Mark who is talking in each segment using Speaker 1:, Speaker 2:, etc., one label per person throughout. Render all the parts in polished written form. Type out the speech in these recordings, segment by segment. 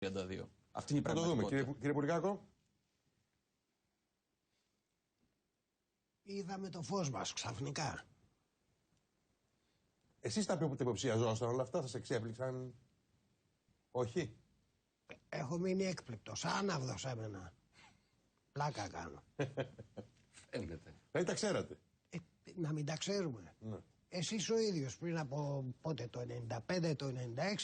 Speaker 1: 32. Αυτή είναι η
Speaker 2: Θα το δούμε. Κύριε Πουρικάκο.
Speaker 3: Είδαμε το φως μας ξαφνικά.
Speaker 2: Εσείς τα υποψιαζόσασταν όλα αυτά, σας εξέπληξαν? Όχι.
Speaker 3: Έχω μείνει έκπληκτος, άναυδος έμενα. Πλάκα κάνω.
Speaker 1: Φαίνεται.
Speaker 2: Δηλαδή τα ξέρατε.
Speaker 3: Να μην τα ξέρουμε.
Speaker 2: Ναι.
Speaker 3: Εσείς ο ίδιος πριν από πότε, το 95, το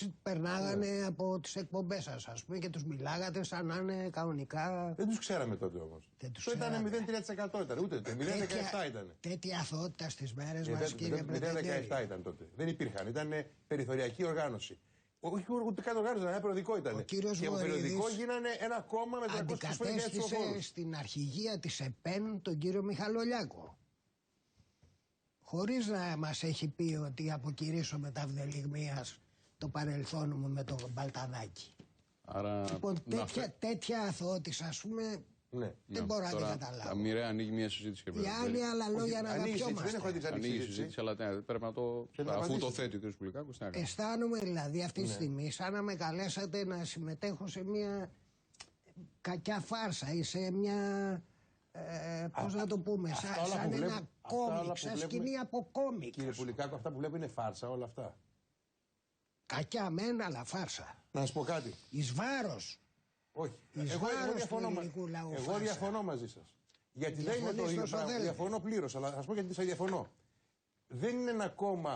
Speaker 3: 96 περνάγανε από τις εκπομπές σας, ας πούμε, και τους μιλάγατε σαν να είναι κανονικά.
Speaker 2: Δεν τους ξέραμε τότε όμως. Το ήταν 0,3% ήταν, ούτε το 0,17 ήταν.
Speaker 3: Τέτοια αθωότητα στις μέρες μας, κύριε Πρετεντέρη.
Speaker 2: 0,17 ήταν τότε. Δεν υπήρχαν, ήταν περιθωριακή οργάνωση. Όχι ούτε καν οργάνωση, ένα περιοδικό ήταν. Και από περιοδικό γίνανε ένα κόμμα με 325.000 ψηφοφόρους.
Speaker 3: Αντικατέστησε στην αρχηγία της ΕΠΕΝ τον κύριο Μιχαλολιάκο. Χωρίς να μας έχει πει ότι αποκηρύσω με τα αυνελιγμίας το παρελθόν μου με τον Μπαλτανάκη.
Speaker 4: Άρα,
Speaker 3: λοιπόν, τέτοια αθωότης, ας πούμε,
Speaker 2: ναι.
Speaker 3: Δεν μπορώ να την καταλάβω.
Speaker 4: Μοιραία ανοίγει μια συζήτηση και
Speaker 3: οι άλλοι άλλα λόγια να αγαπιόμαστε.
Speaker 4: Ανοίγει συζήτηση, αλλά πρέπει να το. Αφού το θέτει ο κ. Πουλικάκος.
Speaker 3: Αισθάνομαι δηλαδή αυτή τη στιγμή σαν να με καλέσατε να συμμετέχω σε μια κακιά φάρσα ή σε μια. Πώς να το πούμε, σαν ένα κόμικ, σαν σκηνή από κόμικ.
Speaker 2: Κύριε Πουλικάκο, αυτά που βλέπω είναι φάρσα όλα αυτά.
Speaker 3: Κακιά μένα, αλλά φάρσα.
Speaker 2: Να σας πω κάτι.
Speaker 3: Εις βάρος.
Speaker 2: Όχι.
Speaker 3: Εγώ
Speaker 2: διαφωνώ μαζί σας. Γιατί δεν είναι το ίδιο πράγμα. Διαφωνώ πλήρως, αλλά θα σας πω γιατί σας διαφωνώ. Δεν είναι ένα κόμμα